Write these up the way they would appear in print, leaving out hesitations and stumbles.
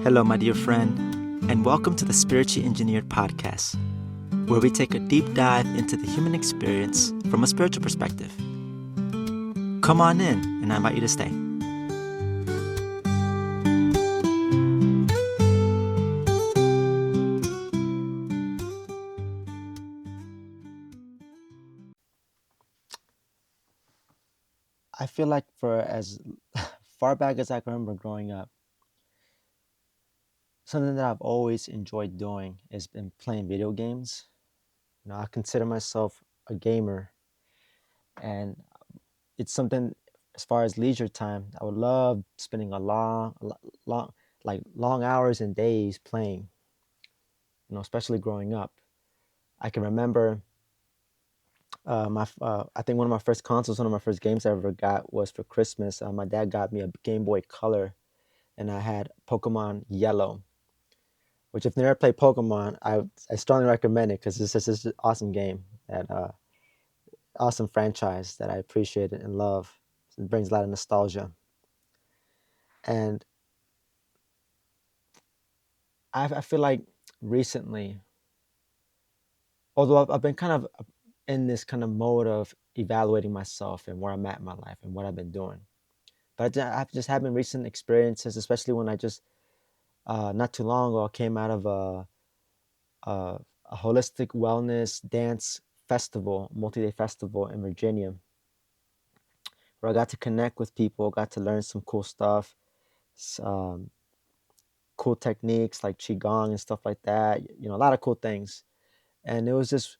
Hello, my dear friend, and welcome to the Spiritually Engineered Podcast, where we take a deep dive into the human experience from a spiritual perspective. Come on in, and I invite you to stay. I feel like for as far back as I can remember growing up, something that I've always enjoyed doing has been playing video games. I consider myself a gamer, and it's something as far as leisure time. I would love spending long hours and days playing. Especially growing up. I can remember I think one of my first consoles, one of my first games I ever got was for Christmas. My dad got me a Game Boy Color, and I had Pokemon Yellow, which if you never played Pokemon, I strongly recommend it because it's just such an awesome game, that awesome franchise that I appreciate and love. It brings a lot of nostalgia. And I feel like recently, although I've been kind of in this kind of mode of evaluating myself and where I'm at in my life and what I've been doing. But I've just having recent experiences, especially when I just not too long ago came out of a holistic wellness dance festival, multi-day festival in Virginia, where I got to connect with people, got to learn some cool stuff, um, cool techniques like qigong and stuff like that. A lot of cool things, and it was just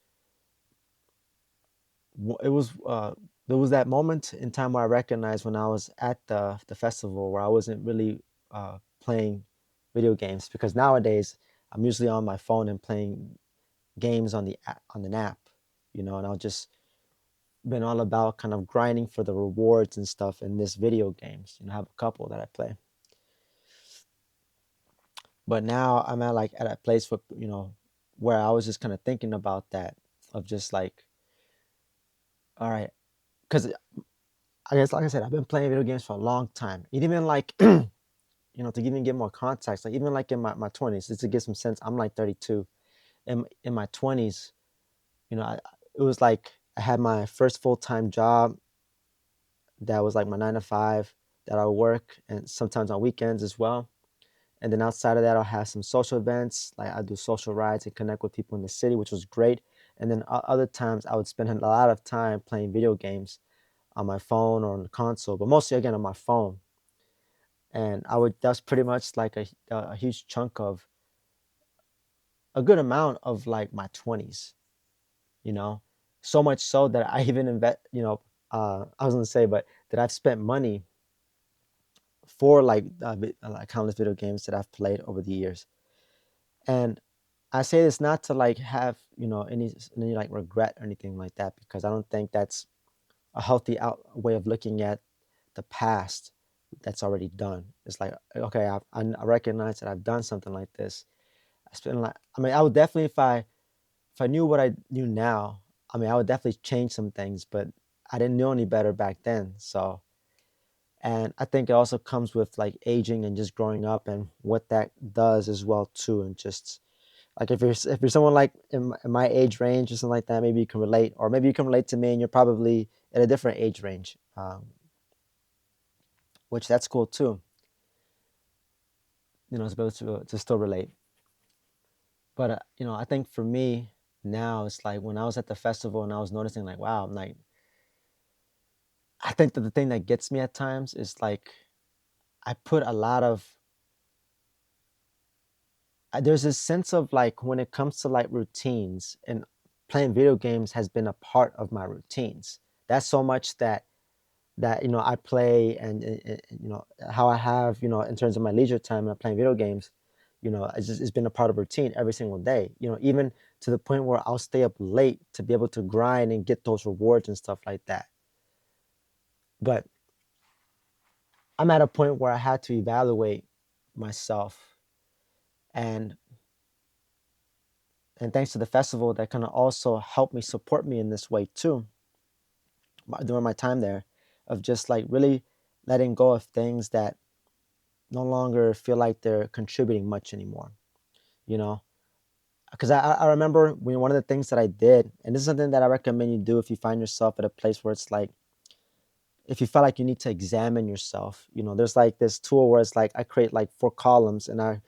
it was there was that moment in time where I recognized when I was at the festival where I wasn't really playing video games, because nowadays I'm usually on my phone and playing games on an app, and I'll just been all about kind of grinding for the rewards and stuff in this video games. I have a couple that I play, but now I'm at a place where I was just kind of thinking about that, of just like, all right, because I guess, like I said, I've been playing video games for a long time. And even like, to even get more context, like even like in my 20s, just to get some sense, I'm like 32. In my 20s, it was like I had my first full-time job that was like my 9 to 5 that I work, and sometimes on weekends as well. And then outside of that, I'll have some social events, like I do social rides and connect with people in the city, which was great. And then other times I would spend a lot of time playing video games on my phone or on the console, but mostly again on my phone. And that's pretty much like a huge chunk of a good amount of like my 20s, you know, so much so that I even I was gonna say, but that I've spent money for like countless video games that I've played over the years. And I say this not to like have, any like regret or anything like that, because I don't think that's a healthy way of looking at the past that's already done. It's like, okay, I recognize that I've done something like this. I would definitely, if I knew what I knew now, I would definitely change some things, but I didn't know any better back then. So, and I think it also comes with like aging and just growing up and what that does as well too. And just like if you're someone like in my age range or something like that, maybe you can relate, or maybe you can relate to me and you're probably at a different age range, which that's cool too. To be able to still relate. But I think for me now, it's like when I was at the festival and I was noticing like, wow, I'm like, I think that the thing that gets me at times is like I put a lot of there's this sense of like when it comes to like routines, and playing video games has been a part of my routines. That's so much that I play, and how I have, in terms of my leisure time and playing video games, it's been a part of routine every single day, even to the point where I'll stay up late to be able to grind and get those rewards and stuff like that. But I'm at a point where I had to evaluate myself, and thanks to the festival, that kind of also helped me support me in this way too, during my time there, of just like really letting go of things that no longer feel like they're contributing much anymore, you know? Because I remember when one of the things that I did, and this is something that I recommend you do if you find yourself at a place where it's like, if you feel like you need to examine yourself, there's like this tool where it's like I create like 4 columns, and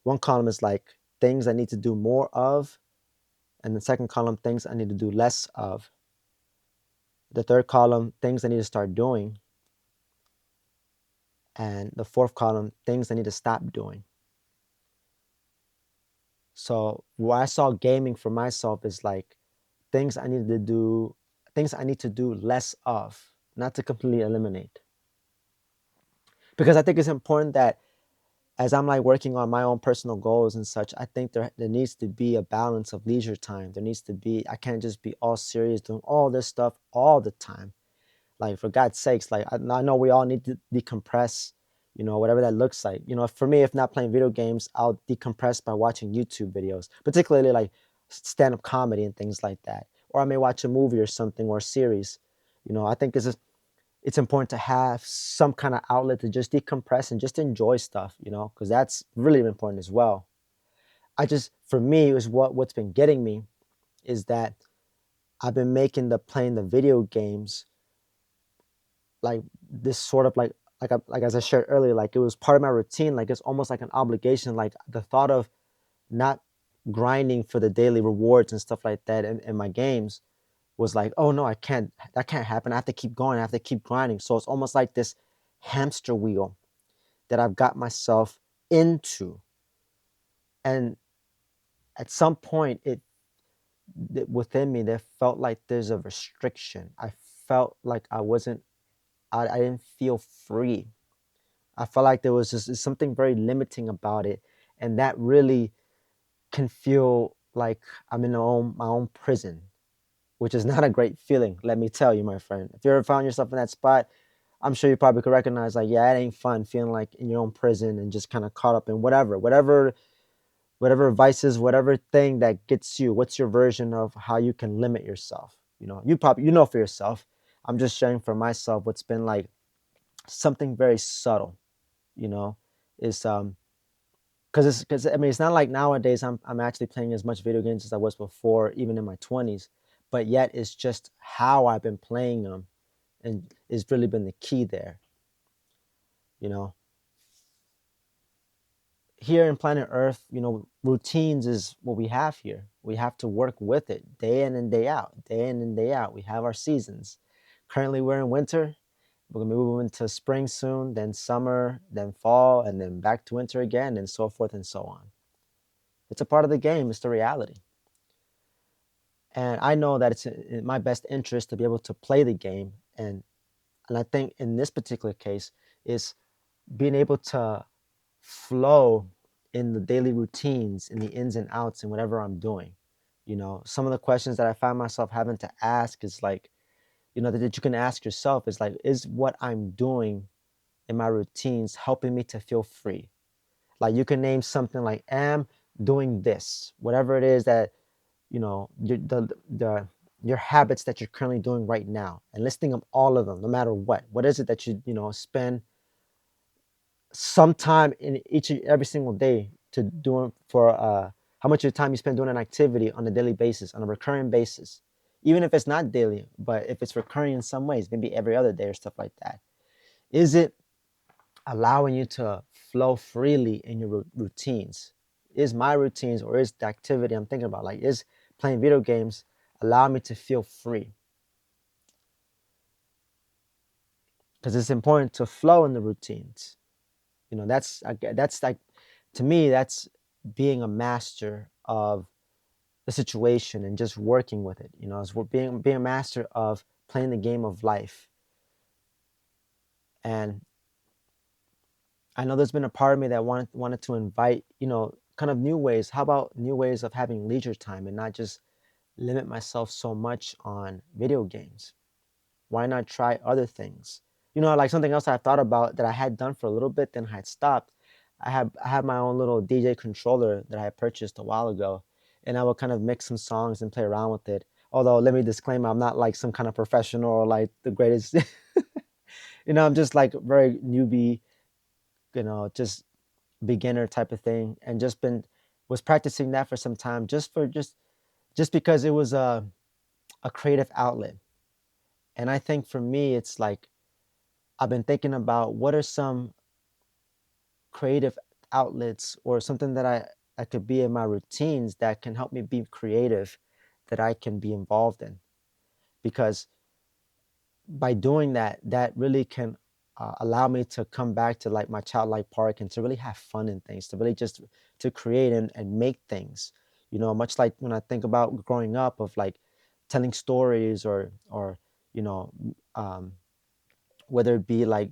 one column is like things I need to do more of, and the second column, things I need to do less of. The third column, things I need to start doing, and the fourth column, things I need to stop doing. So what I saw gaming for myself is like things I need to do, things I need to do less of, not to completely eliminate. Because I think it's important that as I'm like working on my own personal goals and such, I think there needs to be a balance of leisure time. There needs to be, I can't just be all serious doing all this stuff all the time. Like, for God's sakes, like I know we all need to decompress, whatever that looks like. For me, if not playing video games, I'll decompress by watching YouTube videos, particularly like stand-up comedy and things like that. Or I may watch a movie or something, or a series. I think it's important to have some kind of outlet to just decompress and just enjoy stuff, because that's really important as well. For me, is what's been getting me is that I've been making the playing the video games like this sort of like as I shared earlier, like it was part of my routine. Like it's almost like an obligation. Like the thought of not grinding for the daily rewards and stuff like that in my games was like, oh no, I can't. That can't happen. I have to keep going. I have to keep grinding. So it's almost like this hamster wheel that I've got myself into. And at some point, within me, there felt like there's a restriction. I felt like I didn't feel free. I felt like there was just something very limiting about it, and that really can feel like I'm in my own prison, which is not a great feeling. Let me tell you, my friend. If you ever found yourself in that spot, I'm sure you probably could recognize, like, yeah, it ain't fun feeling like in your own prison and just kind of caught up in whatever vices, whatever thing that gets you. What's your version of how you can limit yourself? You know for yourself. I'm just sharing for myself what's been like something very subtle. You know, is because I mean it's not like nowadays I'm actually playing as much video games as I was before, even in my 20s. But yet it's just how I've been playing them, and it's really been the key there. You know, here in planet Earth, routines is what we have here. We have to work with it day in and day out, day in and day out. We have our seasons. Currently, we're in winter. We're gonna move into spring soon, then summer, then fall, and then back to winter again, and so forth and so on. It's a part of the game. It's the reality. And I know that it's in my best interest to be able to play the game. And I think in this particular case is being able to flow in the daily routines, in the ins and outs, and whatever I'm doing. Some of the questions that I find myself having to ask is like, that you can ask yourself is like, is what I'm doing in my routines helping me to feel free? Like you can name something like, am doing this, whatever it is that, your habits that you're currently doing right now, and listing them, all of them, no matter what. What is it that spend some time in each and every single day to doing for how much of your time you spend doing an activity on a daily basis, on a recurring basis, even if it's not daily, but if it's recurring in some ways, maybe every other day or stuff like that. Is it allowing you to flow freely in your routines? Is my routines, or is the activity I'm thinking about, like, is playing video games allow me to feel free? Because it's important to flow in the routines. That's like, to me, that's being a master of the situation and just working with it. As we're being a master of playing the game of life. And I know there's been a part of me that wanted to invite, kind of new ways. How about new ways of having leisure time and not just limit myself so much on video games? Why not try other things? Like something else I thought about that I had done for a little bit, then I had stopped. I have my own little DJ controller that I had purchased a while ago, and I would kind of mix some songs and play around with it. Although, let me disclaim, I'm not like some kind of professional or like the greatest. I'm just like very newbie just beginner type of thing, and just been was practicing that for some time, just because it was a creative outlet. And I think for me, it's like I've been thinking about what are some creative outlets or something that I could be in my routines that can help me be creative, that I can be involved in. Because by doing that, that really can allow me to come back to like my childlike part and to really have fun in things, to really just to create and make things. Much like when I think about growing up of like telling stories or you know um, whether it be like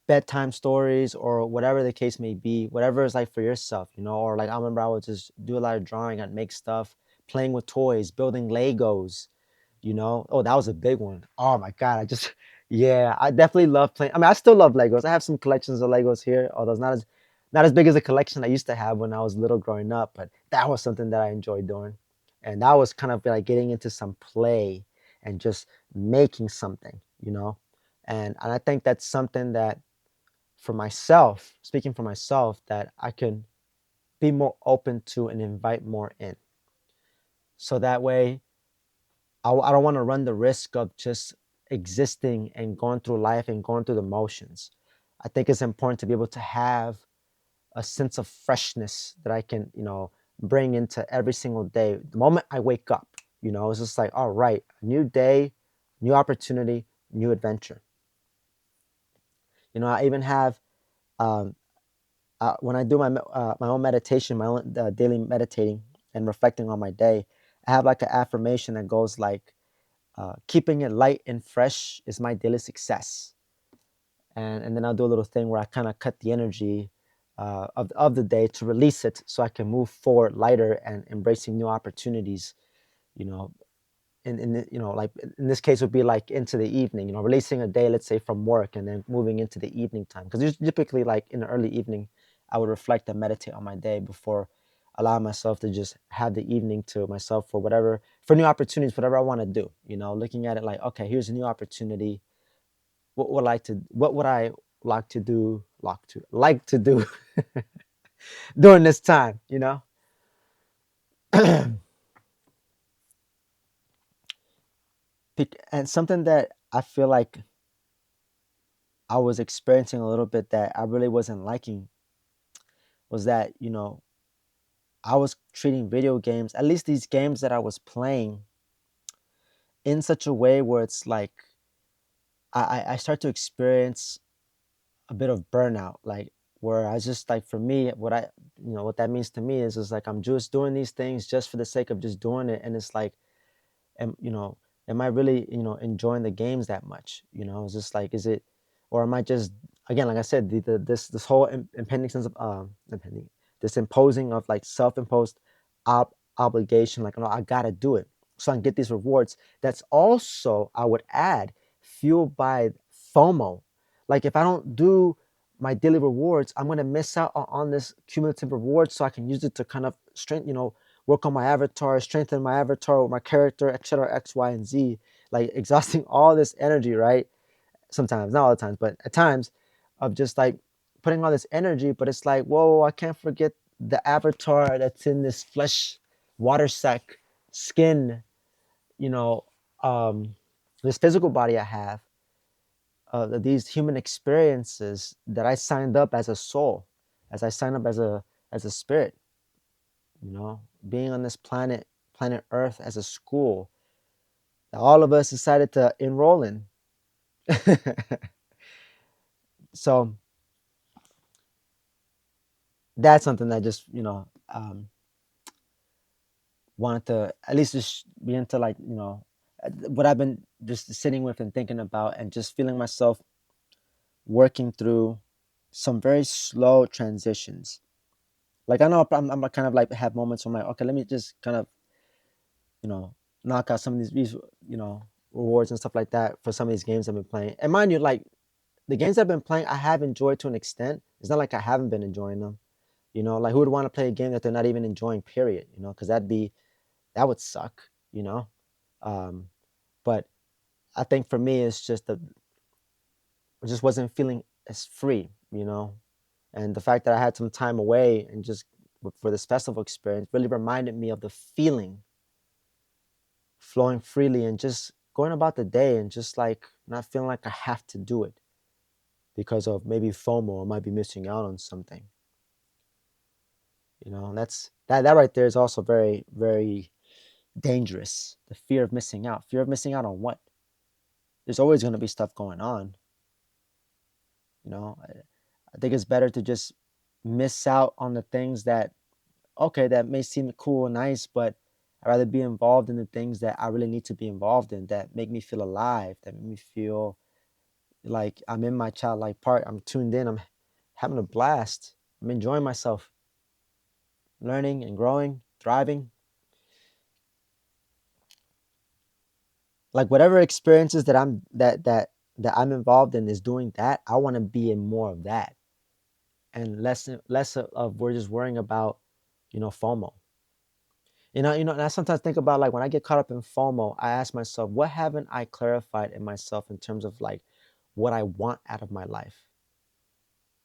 bedtime stories or whatever the case may be, whatever is like for yourself, or like I remember I would just do a lot of drawing, I'd make stuff, playing with toys, building Legos. Oh, that was a big one. Oh my God. Yeah, I definitely love playing. I mean, I still love Legos. I have some collections of Legos here, although it's not as big as a collection I used to have when I was little growing up, but that was something that I enjoyed doing. And that was kind of like getting into some play and just making something, and I think that's something that for myself, speaking for myself, that I can be more open to and invite more in. So that way, I don't want to run the risk of just existing and going through life and going through the motions. I think it's important to be able to have a sense of freshness that I can, bring into every single day. The moment I wake up, it's just like, all right, a new day, new opportunity, new adventure. I even have um, when I do my own meditation, my own daily meditating and reflecting on my day, I have like an affirmation that goes like, keeping it light and fresh is my daily success. And then I'll do a little thing where I kind of cut the energy of the day to release it so I can move forward lighter and embracing new opportunities, you know, like in this case would be like into the evening, releasing a day, let's say from work, and then moving into the evening time. Because typically, like in the early evening, I would reflect and meditate on my day before allowing myself to just have the evening to myself for whatever, for new opportunities, whatever I want to do. Looking at it like, okay, here's a new opportunity. What would I like to do during this time? And something that I feel like I was experiencing a little bit that I really wasn't liking was that, I was treating video games, at least these games that I was playing, in such a way where it's like I start to experience a bit of burnout, like where I just like for me, what that means to me is just like I'm just doing these things just for the sake of just doing it, and it's like am I really enjoying the games that much? It's just like, is it, or am I just, again, like I said, this whole impending sense of impending, this imposing of like self-imposed obligation, like, no, I gotta do it so I can get these rewards. That's also, I would add, fueled by FOMO. Like if I don't do my daily rewards, I'm gonna miss out on this cumulative reward, so I can use it to kind of strengthen, work on my avatar, strengthen my avatar with my character, etc., X, Y, and Z, like exhausting all this energy, right? Sometimes, not all the times, but at times, of just like putting all this energy, but it's like, whoa, I can't forget the avatar that's in this flesh, water sac, skin, you know, um, this physical body I have, these human experiences that I signed up as a soul, as I signed up as a spirit, being on this planet Earth as a school that all of us decided to enroll in. So that's something that just wanted to at least just be into, like, what I've been just sitting with and thinking about, and just feeling myself working through some very slow transitions. Like I know I'm kind of like have moments where I'm like, okay, let me just kind of you know knock out some of these rewards and stuff like that for some of these games I've been playing. And mind you, like the games I've been playing, I have enjoyed to an extent. It's not like I haven't been enjoying them. Like who would want to play a game that they're not even enjoying? Period. Because that would suck. You know, um, but I think for me, it's just that I just wasn't feeling as free. you know. And the fact that I had some time away and just for this festival experience really reminded me of the feeling flowing freely and just going about the day and just like not feeling like I have to do it because of maybe FOMO. I might be missing out on something, you know. And that right there is also very, very dangerous. The fear of missing out. Fear of missing out on what? There's always going to be stuff going on, you know. I think it's better to just miss out on the things that, okay, that may seem cool and nice, but I'd rather be involved in the things that I really need to be involved in, that make me feel alive, that make me feel like I'm in my childlike part. I'm tuned in. I'm having a blast. I'm enjoying myself, learning and growing, thriving. Like whatever experiences that I'm involved in is doing that. I want to be in more of that, and less of we're just worrying about, FOMO. And I sometimes think about like when I get caught up in FOMO, I ask myself, what haven't I clarified in myself in terms of like what I want out of my life?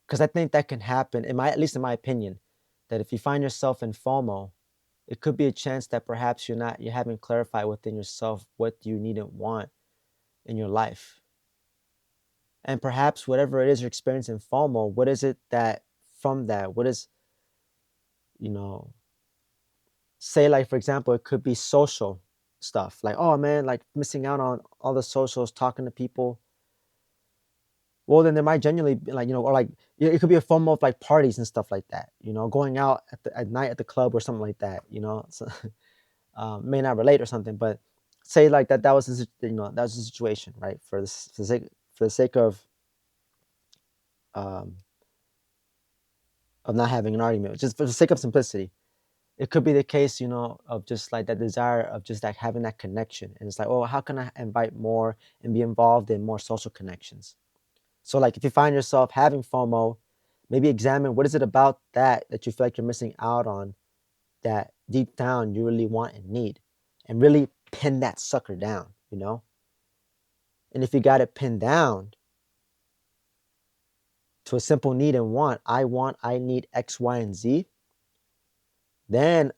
Because I think that can happen, at least in my opinion, that if you find yourself in FOMO, it could be a chance that perhaps you haven't clarified within yourself what you need and want in your life. And perhaps whatever it is you're experiencing FOMO, what is it that from that, what is, you know, say like for example, it could be social stuff. Like, oh man, like missing out on all the socials, talking to people. Well, then there might genuinely be like, or like it could be a FOMO of like parties and stuff like that, going out at night at the club or something like that, So, may not relate or something, but say like that was that was the situation, right? For the sake um, of not having an argument, just for the sake of simplicity, it could be the case, of just like that desire of just like having that connection, and it's like, oh, how can I invite more and be involved in more social connections? So like if you find yourself having FOMO, maybe examine what is it about that you feel like you're missing out on, that deep down you really want and need, and really pin that sucker down. And if you got it pinned down to a simple need and want, I need X, Y, and Z, then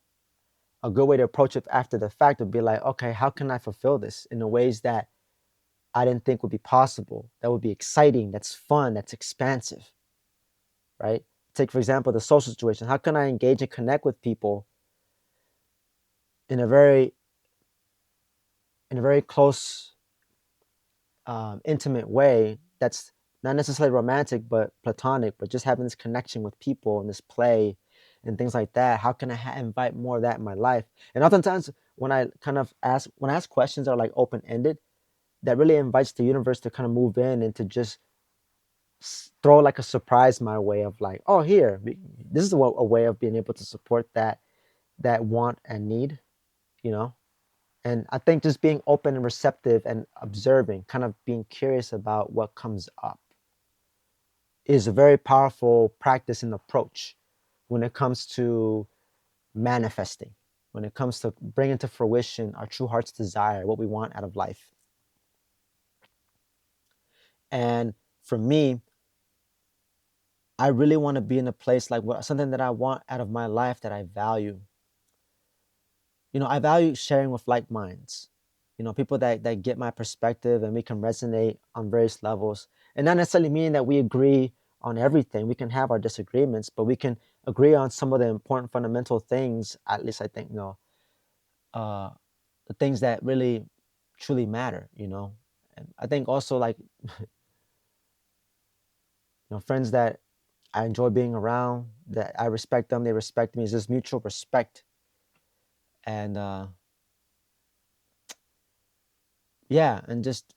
a good way to approach it after the fact would be like, okay, how can I fulfill this in the ways that I didn't think would be possible, that would be exciting, that's fun, that's expansive, right? Take, for example, the social situation. How can I engage and connect with people in a very close, intimate way that's not necessarily romantic, but platonic, but just having this connection with people and this play and things like that? How can I invite more of that in my life? And oftentimes, when I ask questions that are like open ended, that really invites the universe to kind of move in and to just throw like a surprise my way of like, oh, here, this is a way of being able to support that want and need, you know. And I think just being open and receptive and observing, kind of being curious about what comes up, is a very powerful practice and approach when it comes to manifesting, when it comes to bringing to fruition our true heart's desire, what we want out of life. And for me, I really want to be in a place like something that I want out of my life that I value. I value sharing with like minds, people that get my perspective and we can resonate on various levels. And not necessarily meaning that we agree on everything. We can have our disagreements, but we can agree on some of the important fundamental things, at least I think, uh, the things that really truly matter. And I think also like, friends that I enjoy being around, that I respect them, they respect me. It's just mutual respect. And yeah, and just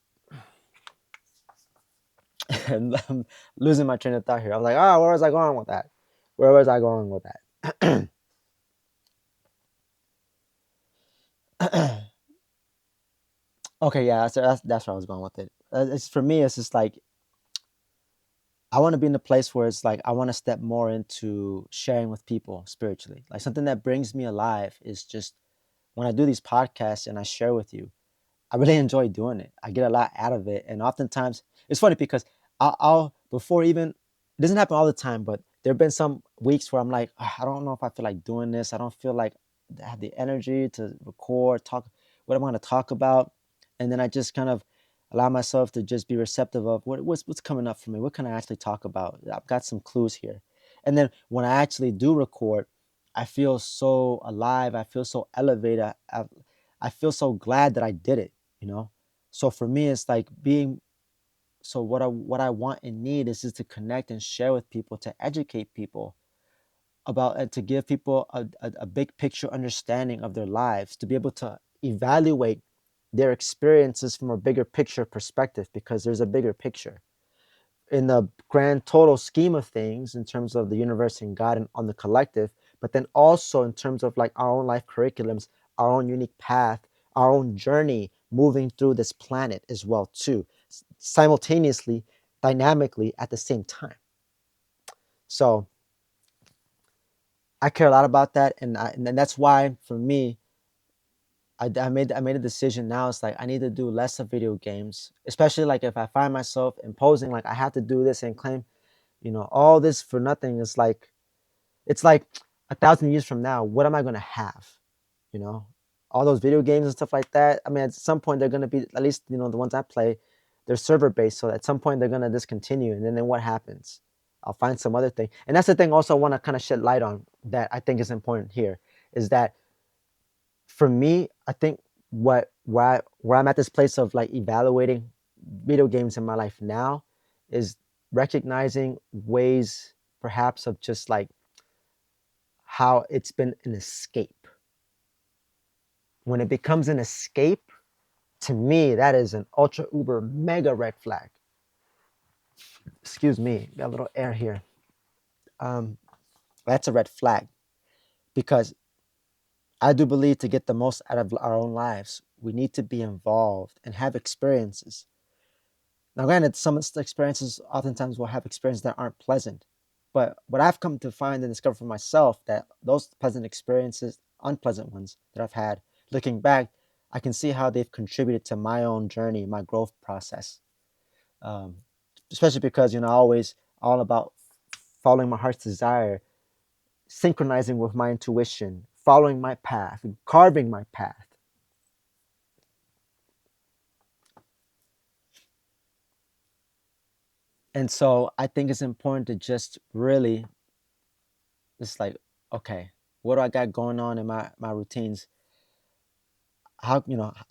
and I'm losing my train of thought here. I'm like, oh, where was I going with that? Where was I going with that? Okay, yeah, that's where I was going with it. It's for me. It's just like I want to be in a place where it's like I want to step more into sharing with people spiritually. Like something that brings me alive is just when I do these podcasts and I share with you. I really enjoy doing it. I get a lot out of it, and oftentimes it's funny because I'll before even it doesn't happen all the time, but there have been some weeks where I'm like, "Ah, I don't know if I feel like doing this. I don't feel like I have the energy to record, talk what I'm going to talk about." And then I just kind of allow myself to just be receptive of what's coming up for me. What can I actually talk about? I've got some clues here. And then when I actually do record, I feel so alive. I feel so elevated. I feel so glad that I did it, you know? So for me, it's like being so what I want and need is just to connect and share with people, to educate people about and to give people a big picture understanding of their lives, to be able to evaluate their experiences from a bigger picture perspective, because there's a bigger picture in the grand total scheme of things in terms of the universe and God and on the collective, but then also in terms of like our own life curriculums, our own unique path, our own journey moving through this planet as well too, simultaneously, dynamically at the same time. So I care a lot about that, and that's why for me, I made a decision now. It's like I need to do less of video games, especially like if I find myself imposing like I have to do this and claim all this for nothing. It's like 1,000 years from now, what am I gonna have? You know, all those video games and stuff like that. I mean, at some point they're gonna be, at least the ones I play, they're server based. So at some point they're gonna discontinue, and then what happens? I'll find some other thing. And that's the thing. Also, I want to kind of shed light on that. I think is important here is that for me, I think where I'm at this place of like evaluating video games in my life now is recognizing ways perhaps of just like how it's been an escape. When it becomes an escape, to me, that is an ultra uber mega red flag. Excuse me, got a little air here. Um, that's a red flag because I do believe to get the most out of our own lives, we need to be involved and have experiences. Now, granted, some of the experiences oftentimes will have experiences that aren't pleasant. But what I've come to find and discover for myself that those pleasant experiences, unpleasant ones that I've had, looking back, I can see how they've contributed to my own journey, my growth process. Um, Especially because I always all about following my heart's desire, synchronizing with my intuition, following my path, carving my path. And so I think it's important to just really just like, okay, what do I got going on in my routines? How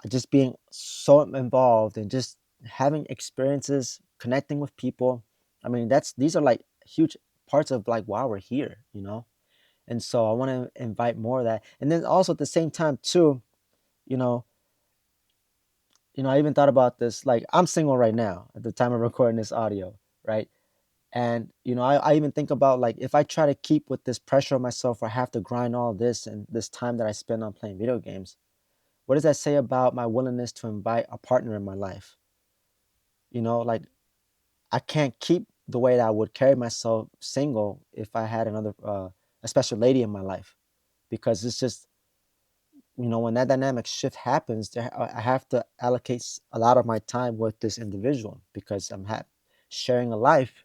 just being so involved and just having experiences, connecting with people. I mean, these are like huge parts of like why we're here. And so I want to invite more of that. And then also at the same time too, you know, I even thought about this. Like I'm single right now at the time of recording this audio, right? And I even think about like if I try to keep with this pressure on myself, or I have to grind all this and this time that I spend on playing video games, what does that say about my willingness to invite a partner in my life? Like I can't keep the way that I would carry myself single if I had another a special lady in my life, because it's just when that dynamic shift happens, I have to allocate a lot of my time with this individual because sharing a life,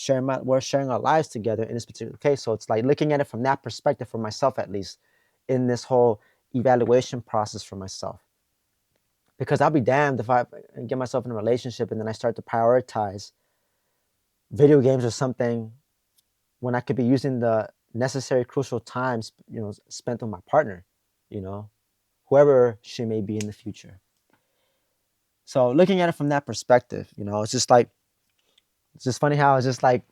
we're sharing our lives together in this particular case. So it's like looking at it from that perspective for myself, at least in this whole evaluation process for myself. Because I'll be damned if I get myself in a relationship and then I start to prioritize video games or something when I could be using the necessary crucial times, spent with my partner, you know, whoever she may be in the future. So looking at it from that perspective, it's just funny how it's just like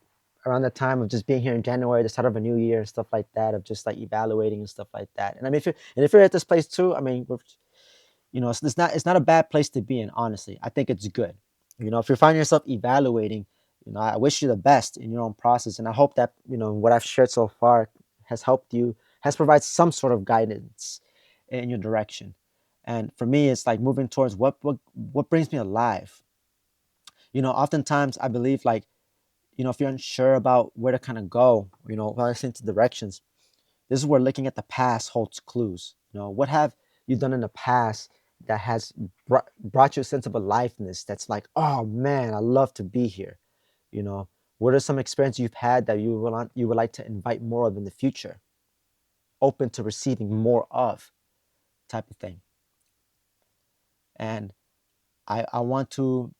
around the time of just being here in January, the start of a new year and stuff like that, of just like evaluating and stuff like that. And I mean, if you're at this place too, I mean, it's not a bad place to be in. Honestly, I think it's good. If you find yourself evaluating, I wish you the best in your own process, and I hope that what I've shared so far has helped you, has provided some sort of guidance in your direction. And for me, it's like moving towards what brings me alive. Oftentimes I believe like if you're unsure about where to kind of go, while listening to directions, this is where looking at the past holds clues. What have you done in the past that has brought you a sense of aliveness that's like, oh man, I love to be here. You know, What are some experiences you've had that you would like to invite more of in the future? Open to receiving more of, type of thing. And I want to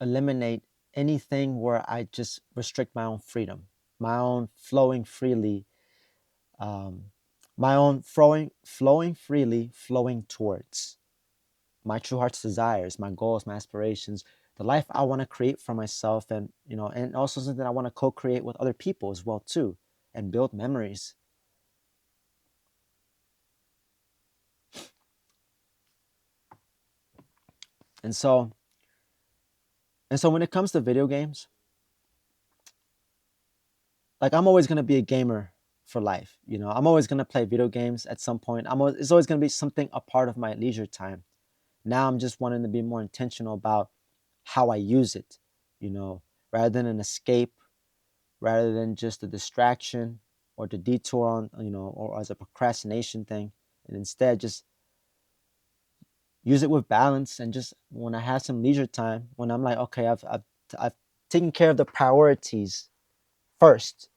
eliminate anything where I just restrict my own freedom, my own flowing freely, um, my own flowing freely, flowing towards my true heart's desires, my goals, my aspirations, the life I want to create for myself, and and also something I want to co-create with other people as well too, and build memories. And so, when it comes to video games, like I'm always gonna be a gamer for life. I'm always gonna play video games at some point. It's always gonna be something a part of my leisure time. Now I'm just wanting to be more intentional about how I use it, you know, rather than an escape, rather than just a distraction or the detour on, or as a procrastination thing, and instead just use it with balance. And just when I have some leisure time, when I'm like, okay, I've taken care of the priorities first,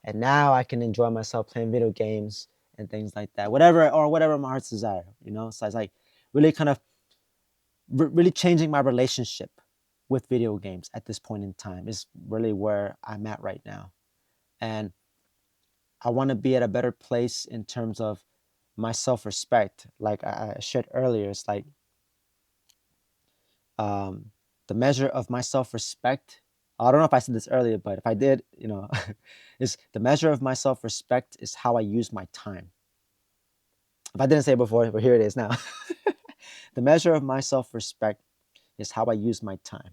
and now I can enjoy myself playing video games and things like that, whatever my heart's desire, So it's like really kind of really changing my relationship with video games at this point in time is really where I'm at right now. And I want to be at a better place in terms of my self-respect. Like I shared earlier, it's like um, the measure of my self-respect. I don't know if I said this earlier, but if I did, is the measure of my self-respect is how I use my time. If I didn't say it before, but here it is now. The measure of my self-respect is how I use my time.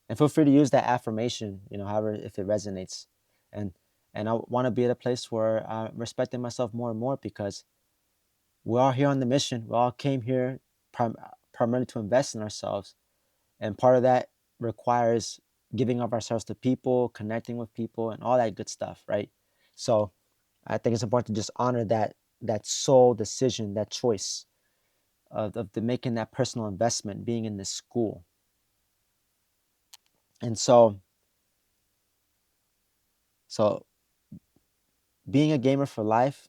And feel free to use that affirmation, however, if it resonates. And I want to be at a place where I'm respecting myself more and more, because we're all here on the mission. We all came here primarily to invest in ourselves. And part of that requires giving of ourselves to people, connecting with people, and all that good stuff, right? So I think it's important to just honor that soul decision, that choice of the making that personal investment, being in this school. And so being a gamer for life,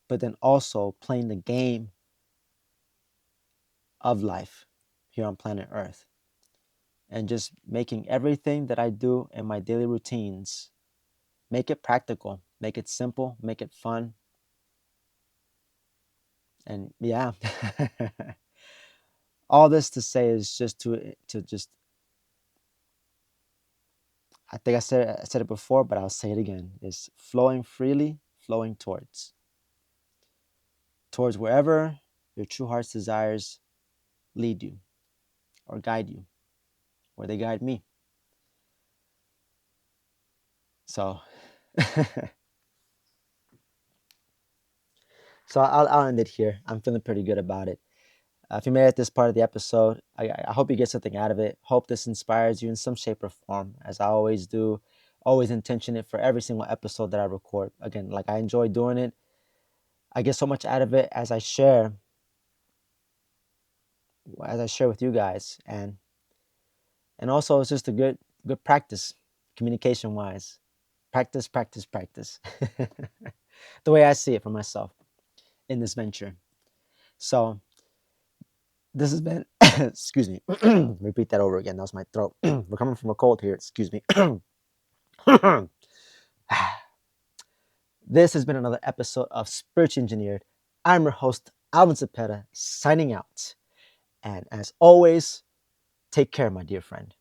but then also playing the game of life here on planet Earth, and just making everything that I do in my daily routines, make it practical, make it simple, make it fun. And yeah, all this to say is just to just, I think I said it before, but I'll say it again, is flowing freely, flowing towards wherever your true heart's desires lead you or guide you, or they guide me. So so I'll end it here. I'm feeling pretty good about it. If you made it this part of the episode, I hope you get something out of it. Hope this inspires you in some shape or form, as I always do. Always intention it for every single episode that I record. Again, like I enjoy doing it. I get so much out of it as I share with you guys, and also it's just a good practice, communication wise. Practice, practice, practice. The way I see it for myself in this venture. So this has been, excuse me, repeat that over again. That was my throat. We're coming from a cold here. Excuse me. This has been another episode of Spiritual Engineered. I'm your host, Alvin signing out. And as always, take care, my dear friend.